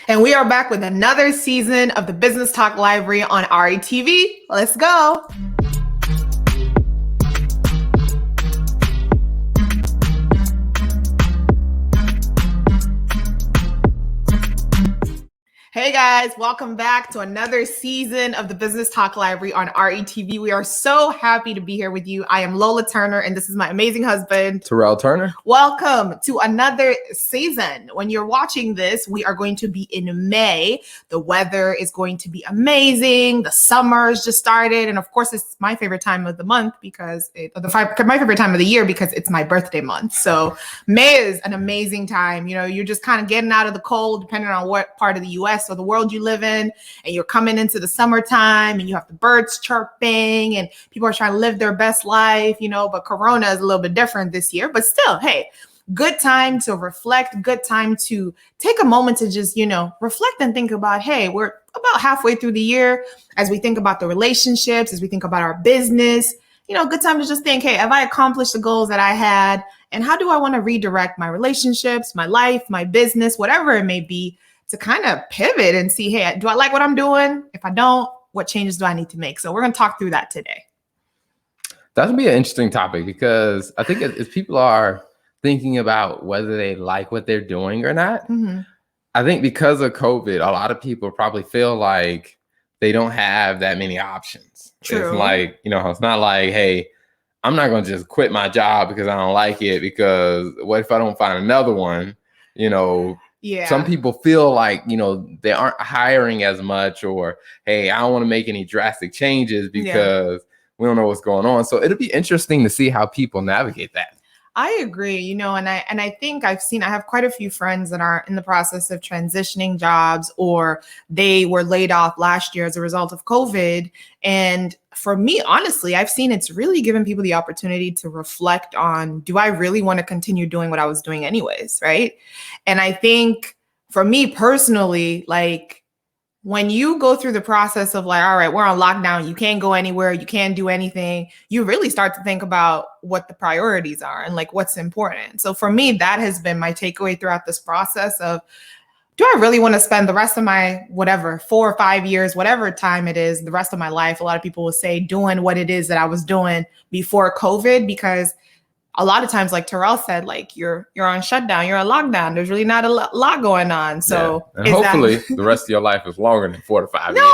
And we are back with another season of the Business Talk Library on RETV. Let's go. Hey guys, welcome back to another season of the Business Talk Library on RETV. We are so happy to be here with you. I am Lola Turner, and this is my amazing husband, Terrell Turner. Welcome to another season. When you're watching this, we are going to be in May. The weather is going to be amazing. The summer's just started. And of course, it's my favorite time of the month my favorite time of the year because it's my birthday month. So May is an amazing time. You know, you're just kind of getting out of the cold, depending on what part of the US or the world you live in, and you're coming into the summertime and you have the birds chirping and people are trying to live their best life, but Corona is a little bit different this year, but still, hey, good time to reflect, good time to take a moment to just, reflect and think about, hey, we're about halfway through the year as we think about the relationships, as we think about our business, good time to just think, hey, have I accomplished the goals that I had? And how do I want to redirect my relationships, my life, my business, whatever it may be, to kind of pivot and see, hey, do I like what I'm doing? If I don't, what changes do I need to make? So we're going to talk through that today. That would be an interesting topic because I think if people are thinking about whether they like what they're doing or not, I think because of COVID, a lot of people probably feel like they don't have that many options. True. It's like, it's not like, hey, I'm not going to just quit my job because I don't like it, because what if I don't find another one? Yeah. Some people feel like, they aren't hiring as much, or, hey, I don't want to make any drastic changes because we don't know what's going on. So it'll be interesting to see how people navigate that. I agree, and I think I have quite a few friends that are in the process of transitioning jobs, or they were laid off last year as a result of COVID. And for me, honestly, I've seen it's really given people the opportunity to reflect on, do I really want to continue doing what I was doing anyways, right? And I think for me personally, like, when you go through the process of like, all right, we're on lockdown, you can't go anywhere, you can't do anything, you really start to think about what the priorities are and like what's important. So for me, that has been my takeaway throughout this process of, do I really want to spend the rest of my 4 or 5 years, whatever time it is, the rest of my life? A lot of people will say doing what it is that I was doing before COVID, because a lot of times, like Terrell said, like you're on shutdown, you're on lockdown. There's really not a lot going on. So and hopefully the rest of your life is longer than 4 to 5 years.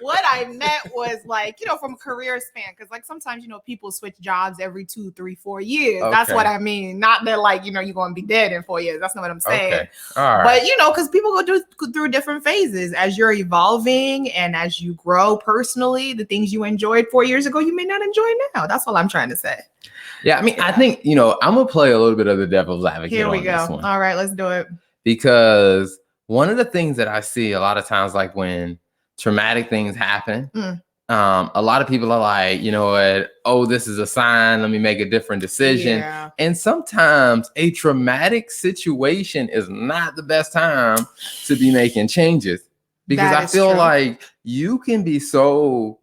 What I meant was like, from a career span, because like sometimes, people switch jobs every 2, 3, 4 years. Okay. That's what I mean. Not that like, you're going to be dead in 4 years. That's not what I'm saying. Okay. All right. But, because people go through different phases as you're evolving and as you grow personally. The things you enjoyed 4 years ago, you may not enjoy now. That's all I'm trying to say. Yeah, I mean, I think, I'm going to play a little bit of the devil's advocate. Here we on go. This one. All right, let's do it. Because one of the things that I see a lot of times, like when traumatic things happen, a lot of people are like, you know what? Oh, this is a sign. Let me make a different decision. Yeah. And sometimes a traumatic situation is not the best time to be making changes, because I feel like you can be so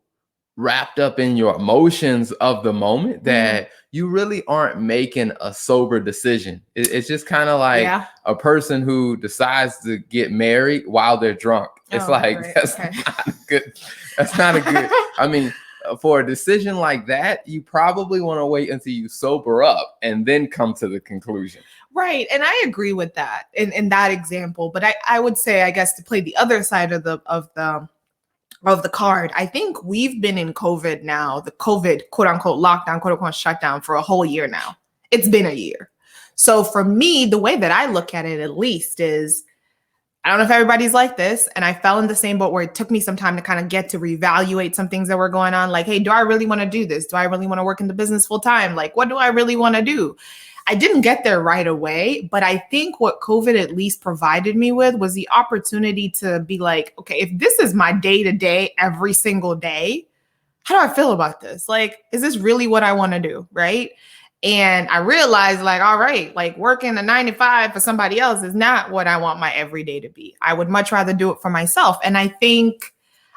wrapped up in your emotions of the moment that you really aren't making a sober decision. It's just kind of like a person who decides to get married while they're drunk. It's that's not good. That's not a good. I mean, for a decision like that, you probably want to wait until you sober up and then come to the conclusion. Right. And I agree with that in that example. But I would say, I guess, to play the other side of the card, I think we've been in COVID now, the COVID quote unquote lockdown, quote unquote shutdown, for a whole year now. It's been a year. So for me, the way that I look at it, at least, is, I don't know if everybody's like this, and I fell in the same boat where it took me some time to kind of get to reevaluate some things that were going on. Like, hey, do I really want to do this? Do I really want to work in the business full time? Like, what do I really want to do? I didn't get there right away, but I think what COVID at least provided me with was the opportunity to be like, okay, if this is my day-to-day, every single day, how do I feel about this? Like, is this really what I want to do? Right. And I realized, like, all right, like working a 9 to 5 for somebody else is not what I want my everyday to be. I would much rather do it for myself. And I think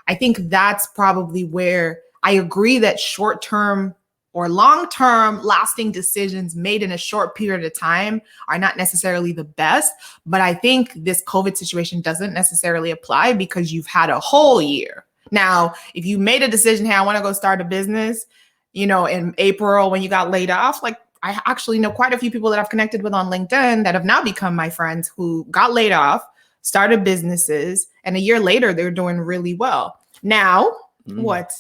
that's probably where I agree that short-term or long-term lasting decisions made in a short period of time are not necessarily the best. But I think this COVID situation doesn't necessarily apply because you've had a whole year. Now, if you made a decision, hey, I want to go start a business, in April when you got laid off, like I actually know quite a few people that I've connected with on LinkedIn that have now become my friends who got laid off, started businesses, and a year later, they're doing really well. Now, what?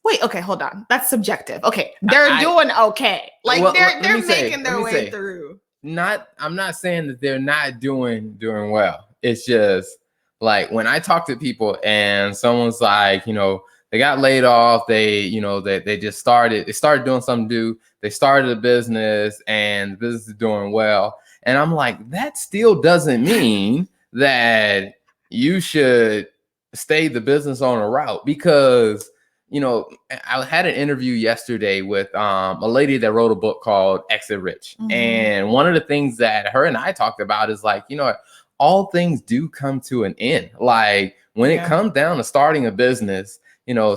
Wait, okay, hold on. That's subjective. Okay, they're doing okay. Like they're making their way through. I'm not saying that they're not doing well. It's just like when I talk to people and someone's like, they got laid off, they just started doing something new. They started a business and the business is doing well. And I'm like, that still doesn't mean that you should stay the business owner route, because I had an interview yesterday with a lady that wrote a book called Exit Rich. Mm-hmm. And one of the things that her and I talked about is like, all things do come to an end. Like when it comes down to starting a business,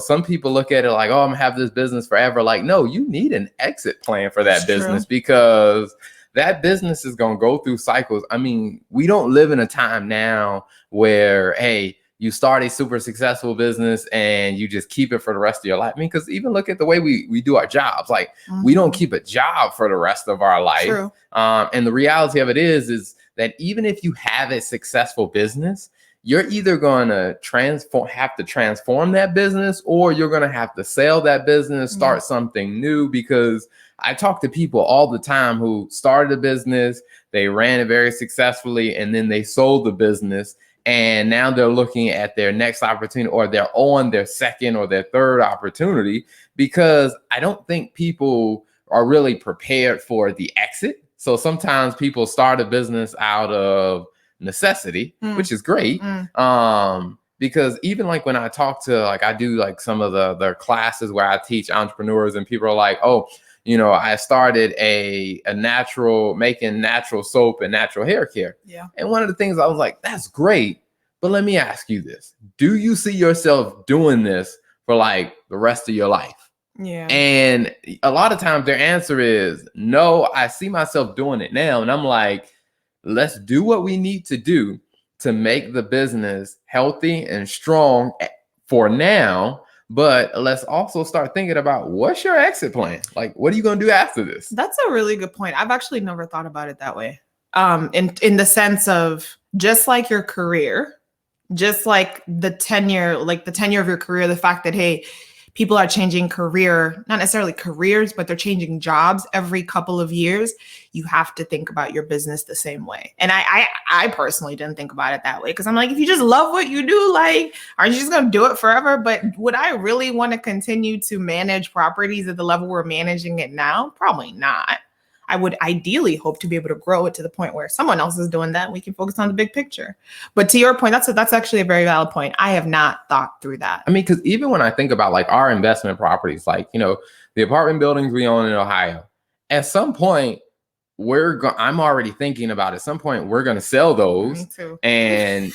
some people look at it like, oh, I'm gonna have this business forever. Like, no, you need an exit plan for that business, because that business is going to go through cycles. I mean, we don't live in a time now where, hey, you start a super successful business and you just keep it for the rest of your life. I mean, because even look at the way we do our jobs. Like, we don't keep a job for the rest of our life. True. And the reality of it is that even if you have a successful business, you're either going to have to transform that business, or you're going to have to sell that business, start something new. Because I talk to people all the time who started a business, they ran it very successfully, and then they sold the business. And now they're looking at their next opportunity, or they're on their second or their third opportunity, because I don't think people are really prepared for the exit. So sometimes people start a business out of necessity, which is great. Because even like when I talk to, like, I do like some of the classes where I teach entrepreneurs, and people are like, oh, I started making natural soap and natural hair care. Yeah. And one of the things I was like, that's great. But let me ask you this. Do you see yourself doing this for like the rest of your life? Yeah. And a lot of times their answer is no, I see myself doing it now. And I'm like, let's do what we need to do to make the business healthy and strong for now. But let's also start thinking about, what's your exit plan? Like, what are you going to do after this? That's a really good point. I've actually never thought about it that way. In the sense of, just like your career, just like the tenure of your career, the fact that, hey, people are changing career, not necessarily careers, but they're changing jobs every couple of years. You have to think about your business the same way. And I personally didn't think about it that way, because I'm like, if you just love what you do, like, aren't you just going to do it forever? But would I really want to continue to manage properties at the level we're managing it now? Probably not. I would ideally hope to be able to grow it to the point where someone else is doing that and we can focus on the big picture. But to your point, that's actually a very valid point. I have not thought through that. I mean, because even when I think about like our investment properties, like, the apartment buildings we own in Ohio, at some point I'm already thinking about, at some point we're going to sell those and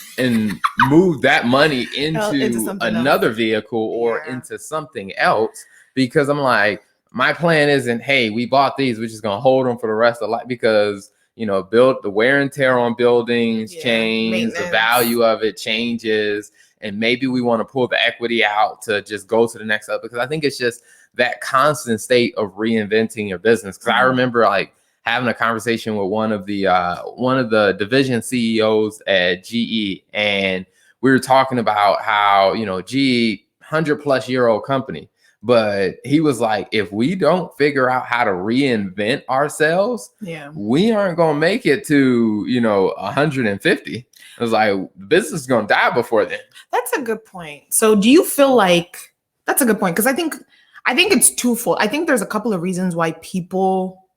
move that money into another vehicle or into something else. Because I'm like, my plan isn't, hey, we bought these, we're just going to hold them for the rest of life, because, build the wear and tear on buildings change, the value of it changes. And maybe we want to pull the equity out to just go to the next up, because I think it's just that constant state of reinventing your business. Because I remember like having a conversation with one of the division CEOs at GE, and we were talking about how, GE, 100+ year old company. But he was like, if we don't figure out how to reinvent ourselves, we aren't going to make it to, 150. It was like, the business is going to die before then. That's a good point. So do you feel like, that's a good point? Because I think it's twofold. I think there's a couple of reasons why people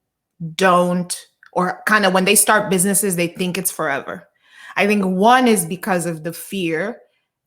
don't, or kind of when they start businesses, they think it's forever. I think one is because of the fear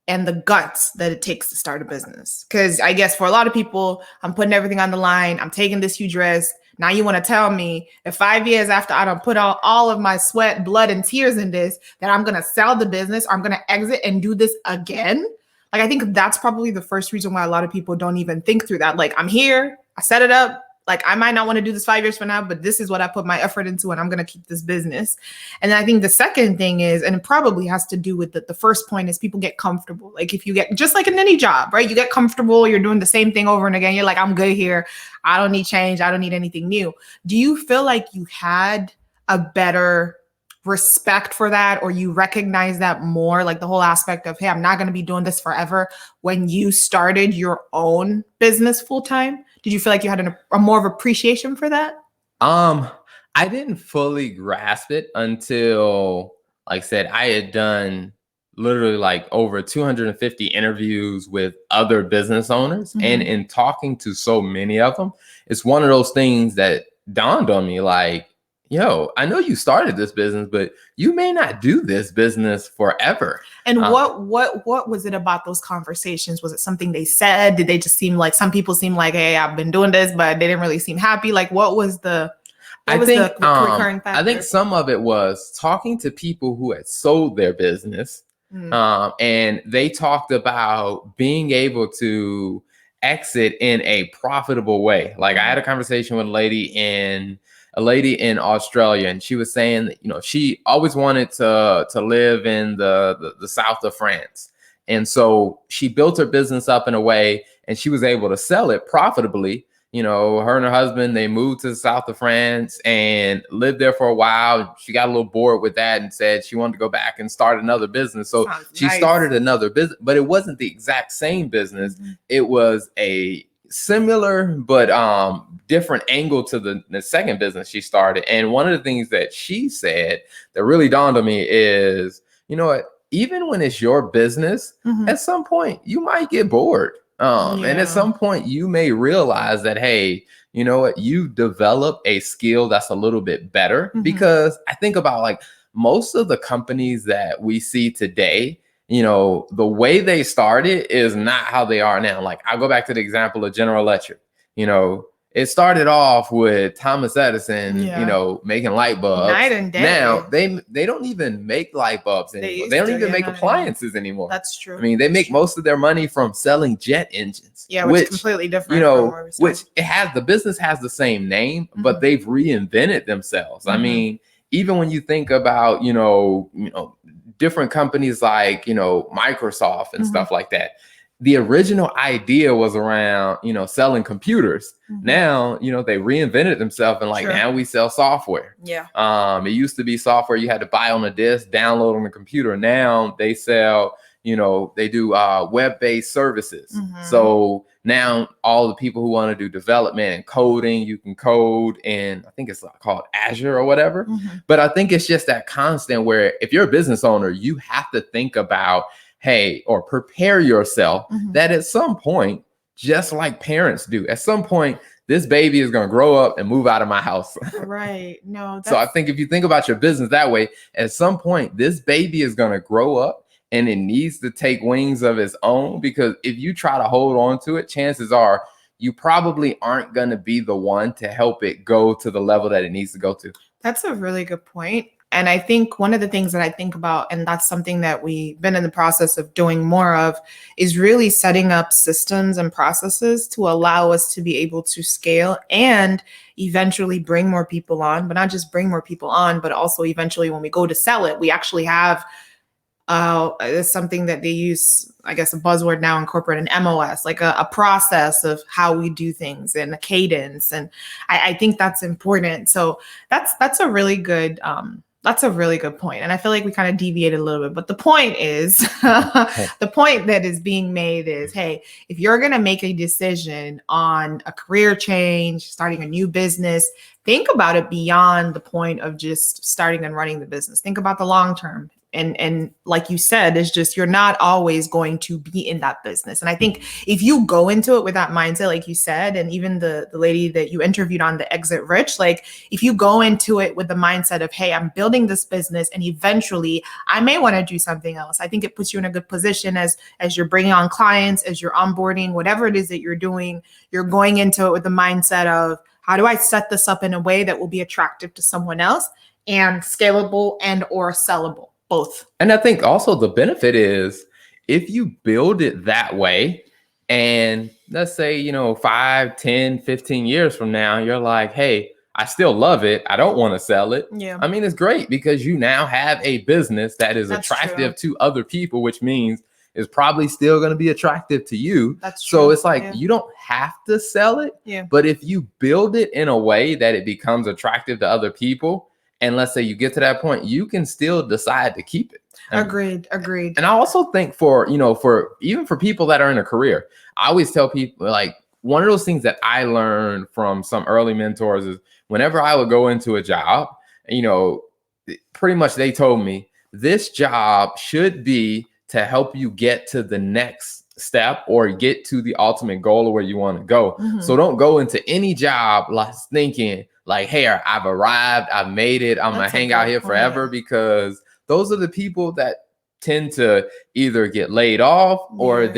and the guts that it takes to start a business. Because I guess for a lot of people, I'm putting everything on the line. I'm taking this huge risk. Now you want to tell me if 5 years after I don't put all of my sweat, blood, and tears in this, that I'm going to sell the business, or I'm going to exit and do this again? Like, I think that's probably the first reason why a lot of people don't even think through that. Like, I'm here, I set it up, Like, I might not want to do this 5 years from now, but this is what I put my effort into, and I'm going to keep this business. And I think the second thing is, and it probably has to do with the first point, is people get comfortable. Like, if you get, just like in any job, right? You get comfortable, you're doing the same thing over and again. You're like, I'm good here. I don't need change. I don't need anything new. Do you feel like you had a better respect for that, or you recognize that more, like the whole aspect of, hey, I'm not going to be doing this forever, when you started your own business full time? Did you feel like you had a more of appreciation for that? I didn't fully grasp it until, like I said, I had done literally like over 250 interviews with other business owners. Mm-hmm. And in talking to so many of them, it's one of those things that dawned on me, like, yo, I know you started this business, but you may not do this business forever. And what was it about those conversations? Was it something they said? Did they just seem like, some people seem like, hey, I've been doing this, but they didn't really seem happy? Like, what was the recurring factor? I think some of it was talking to people who had sold their business. Mm. And they talked about being able to exit in a profitable way. Like, I had a conversation with a lady in Australia, and she was saying that, you know, she always wanted to live in the south of France. And so she built her business up in a way, and she was able to sell it profitably. You know, her and her husband, they moved to the south of France and lived there for a while. She got a little bored with that and said she wanted to go back and start another business. So she started another business, but it wasn't the exact same business. Mm-hmm. It was a similar but different angle to the second business she started. And one of the things that she said that really dawned on me is, you know what, even when it's your business, mm-hmm. at some point you might get bored. And at some point you may realize that, hey, you know what, you develop a skill that's a little bit better. Mm-hmm. Because I think about, like, most of the companies that we see today, you know, the way they started is not how they are now. Like, I'll go back to the example of General Electric. You know, it started off with Thomas Edison, you know, making light bulbs. Night and day. Now they don't even make light bulbs anymore. They don't even make appliances anymore. That's true. I mean, they make most of their money from selling jet engines. Yeah, which is completely different. You know, which the business has the same name, mm-hmm. but they've reinvented themselves. Mm-hmm. I mean, even when you think about, you know, different companies like, you know, Microsoft and mm-hmm. stuff like that. The original idea was around, you know, selling computers. Mm-hmm. Now, you know, they reinvented themselves, and like, now we sell software. Yeah. It used to be software you had to buy on a disk, download on the computer. Now they sell, you know, they do web-based services. Mm-hmm. So now all the people who want to do development and coding, you can code in, I think it's called Azure or whatever. Mm-hmm. But I think it's just that constant where, if you're a business owner, you have to think about, hey, or prepare yourself, mm-hmm. that at some point, just like parents do, at some point, this baby is going to grow up and move out of my house. Right. No. So I think if you think about your business that way, at some point, this baby is going to grow up and it needs to take wings of its own, because if you try to hold on to it, chances are you probably aren't going to be the one to help it go to the level that it needs to go to. That's a really good point. And I think one of the things that I think about, and that's something that we've been in the process of doing more of, is really setting up systems and processes to allow us to be able to scale and eventually bring more people on, but not just bring more people on, but also eventually when we go to sell it, we actually have it's something that they use, I guess, a buzzword now in corporate, an MOS, like a process of how we do things and a cadence. And I think that's important. So that's a really good point. And I feel like we kind of deviated a little bit, but the point is, the point that is being made is, hey, if you're going to make a decision on a career change, starting a new business, think about it beyond the point of just starting and running the business. Think about the long term. And like you said, it's just, you're not always going to be in that business. And I think if you go into it with that mindset, like you said, and even the lady that you interviewed on the Exit Rich, like if you go into it with the mindset of, hey, I'm building this business and eventually I may want to do something else, I think it puts you in a good position as you're bringing on clients, as you're onboarding, whatever it is that you're doing, you're going into it with the mindset of, how do I set this up in a way that will be attractive to someone else and scalable and or sellable? Both. And I think also the benefit is, if you build it that way, And let's say, 5, 10, 15 years from now, you're like, hey, I still love it. I don't want to sell it. Yeah. I mean, it's great because you now have a business that is That's attractive true. to other people, which means it's probably still going to be attractive to you. That's true. So it's like, Yeah. you don't have to sell it. Yeah. But if you build it in a way that it becomes attractive to other people, and let's say you get to that point, you can still decide to keep it. Agreed. And I also think for even for people that are in a career, I always tell people, like, one of those things that I learned from some early mentors is whenever I would go into a job, pretty much they told me this job should be to help you get to the next step or get to the ultimate goal of where you want to go. Mm-hmm. So don't go into any job like thinking like, hey, I've arrived, I've made it, I'm going to hang out here forever, because those are the people that tend to either get laid off or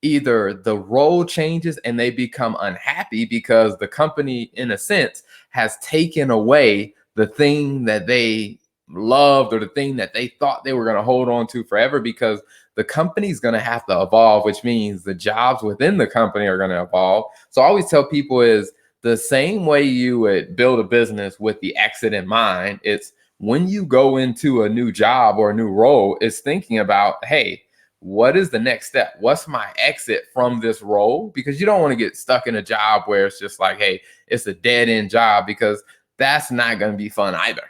either the role changes and they become unhappy because the company, in a sense, has taken away the thing that they loved or the thing that they thought they were going to hold on to forever, because the company's going to have to evolve, which means the jobs within the company are going to evolve. So I always tell people is the same way you would build a business with the exit in mind. It's when you go into a new job or a new role, it's thinking about, hey, what is the next step? What's my exit from this role? Because you don't want to get stuck in a job where it's just like, hey, it's a dead end job, because that's not going to be fun either.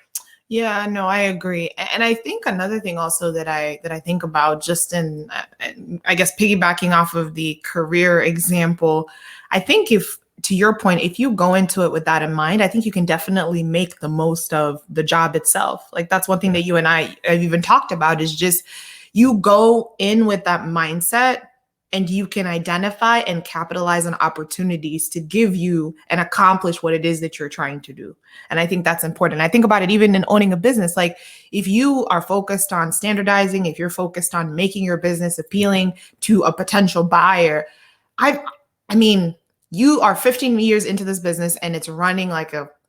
Yeah, no, I agree. And I think another thing also that I think about, just in, I guess, piggybacking off of the career example, I think to your point, if you go into it with that in mind, I think you can definitely make the most of the job itself. Like, that's one thing that you and I have even talked about, is just you go in with that mindset and you can identify and capitalize on opportunities to give you and accomplish what it is that you're trying to do. And I think that's important. I think about it even in owning a business. Like, if you are focused on standardizing, if you're focused on making your business appealing to a potential buyer, I mean, you are 15 years into this business and it's running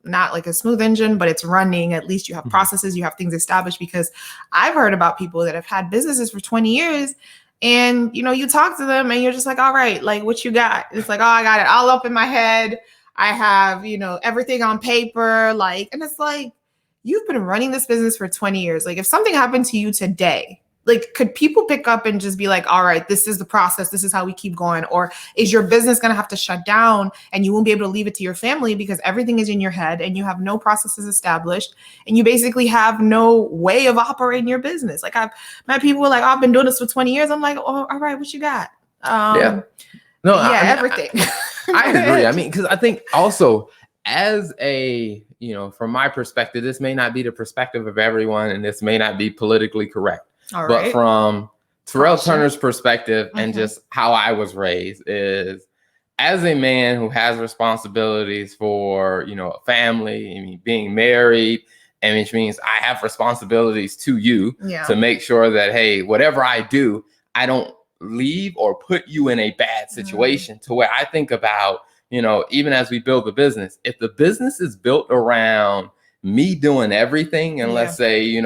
not like a smooth engine, but it's running. At least you have processes, you have things established. Because I've heard about people that have had businesses for 20 years and, you talk to them and you're just like, all right, like, what you got? It's like, oh, I got it all up in my head. I have, everything on paper. Like, and it's like, you've been running this business for 20 years. Like, if something happened to you today, like, could people pick up and just be like, all right, this is the process, this is how we keep going? Or is your business going to have to shut down and you won't be able to leave it to your family because everything is in your head and you have no processes established and you basically have no way of operating your business? Like, I've met people who are like, oh, I've been doing this for 20 years. I'm like, oh, all right, what you got? Everything. I agree. I mean, because I think also, as from my perspective, this may not be the perspective of everyone and this may not be politically correct. But from Terrell Turner's perspective and just how I was raised, is as a man who has responsibilities for, a family, I mean, being married, and which means I have responsibilities to you to make sure that, hey, whatever I do, I don't leave or put you in a bad situation. To where I think about, even as we build the business, if the business is built around me doing everything, and let's say,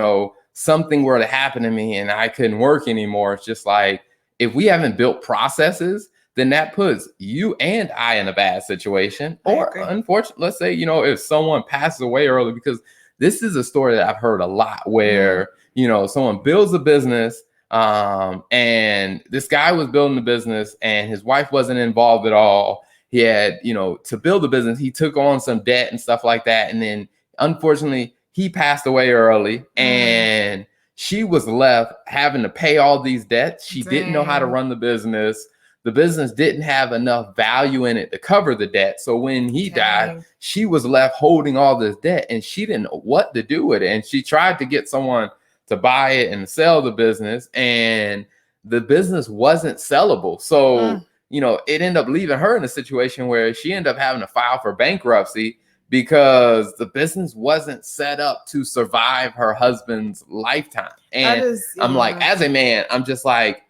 something were to happen to me and I couldn't work anymore, it's just like, if we haven't built processes, then that puts you and I in a bad situation. Or unfortunately, let's say, if someone passes away early, because this is a story that I've heard a lot where, someone builds a business, and this guy was building the business and his wife wasn't involved at all. He had, to build the business, he took on some debt and stuff like that. And then unfortunately, he passed away early and she was left having to pay all these debts. She didn't know how to run the business. The business didn't have enough value in it to cover the debt. So when he died, she was left holding all this debt and she didn't know what to do with it. And she tried to get someone to buy it and sell the business, and the business wasn't sellable. So, it ended up leaving her in a situation where she ended up having to file for bankruptcy because the business wasn't set up to survive her husband's lifetime. And I'm like, as a man, I'm just like,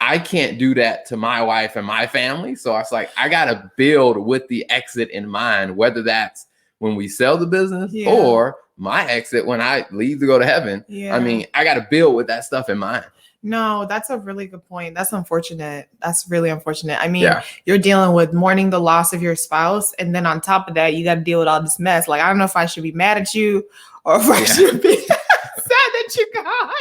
I can't do that to my wife and my family. So I was like, I got to build with the exit in mind, whether that's when we sell the business or my exit when I leave to go to heaven. I mean, I got to build with that stuff in mind. No, that's a really good point. That's unfortunate. That's really unfortunate. I mean, you're dealing with mourning the loss of your spouse, and then on top of that, you got to deal with all this mess. Like, I don't know if I should be mad at you or if I should be sad that you're gone.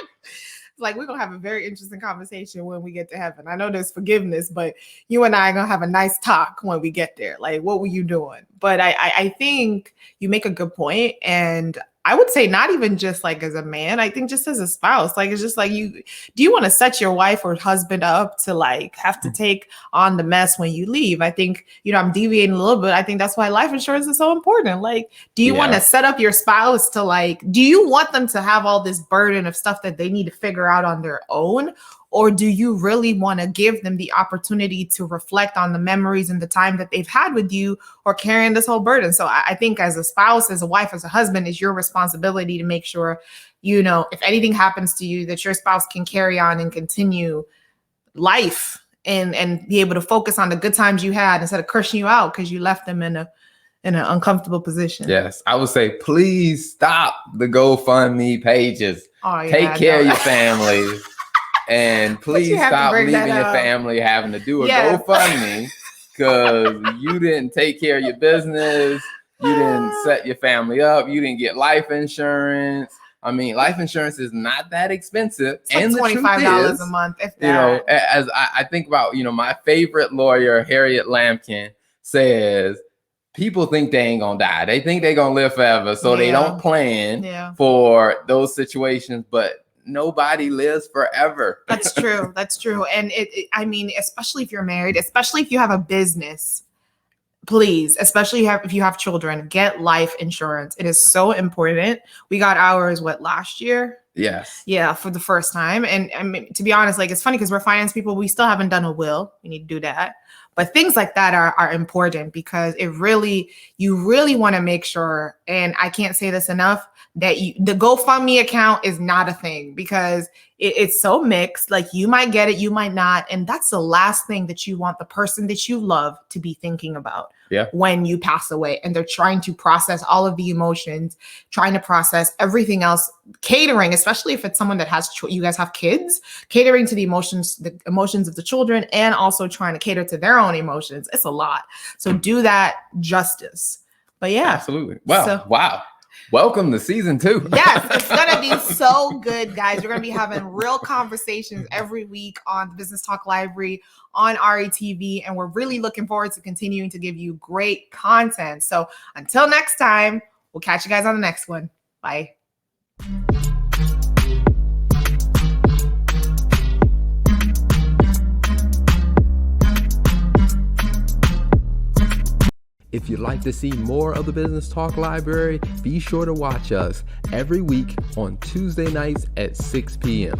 Like, we're gonna have a very interesting conversation when we get to heaven. I know there's forgiveness, but you and I are gonna have a nice talk when we get there. Like, what were you doing? But I think you make a good point, and I would say not even just like as a man, I think just as a spouse, like, it's just like, do you want to set your wife or husband up to like have to take on the mess when you leave? I think, I'm deviating a little bit. I think that's why life insurance is so important. Like, do you want to set up your spouse to like, do you want them to have all this burden of stuff that they need to figure out on their own? Or do you really want to give them the opportunity to reflect on the memories and the time that they've had with you, or carrying this whole burden? So I think as a spouse, as a wife, as a husband, it's your responsibility to make sure, if anything happens to you, that your spouse can carry on and continue life and be able to focus on the good times you had instead of cursing you out because you left them in an uncomfortable position. Yes, I would say, please stop the GoFundMe pages. Take care of your family. And please stop leaving your family having to do a GoFundMe because you didn't take care of your business. You didn't set your family up. You didn't get life insurance. I mean, life insurance is not that expensive. It's like $25 a month. If that. As I think about, my favorite lawyer, Harriet Lampkin, says, people think they ain't gonna die. They think they're gonna live forever. So they don't plan for those situations. But nobody lives forever. That's true. That's true. And I mean, especially if you're married, especially if you have a business, please, especially if you have children, get life insurance. It is so important. We got ours, last year? Yes. Yeah, for the first time. And I mean, to be honest, like, it's funny because we're finance people. We still haven't done a will. We need to do that. But things like that are important because you really want to make sure, and I can't say this enough, that the GoFundMe account is not a thing because it's so mixed. Like, you might get it, you might not. And that's the last thing that you want the person that you love to be thinking about when you pass away. And they're trying to process all of the emotions, trying to process everything else, catering, especially if it's someone that you guys have kids, catering to the emotions of the children, and also trying to cater to their own emotions. It's a lot. So do that justice. But yeah. Absolutely. Wow. Welcome to season 2. Yes, it's going to be so good, guys. We're going to be having real conversations every week on the Business Talk Library on RETV, and we're really looking forward to continuing to give you great content. So until next time, we'll catch you guys on the next one. Bye. If you'd like to see more of the Business Talk Library, be sure to watch us every week on Tuesday nights at 6 p.m.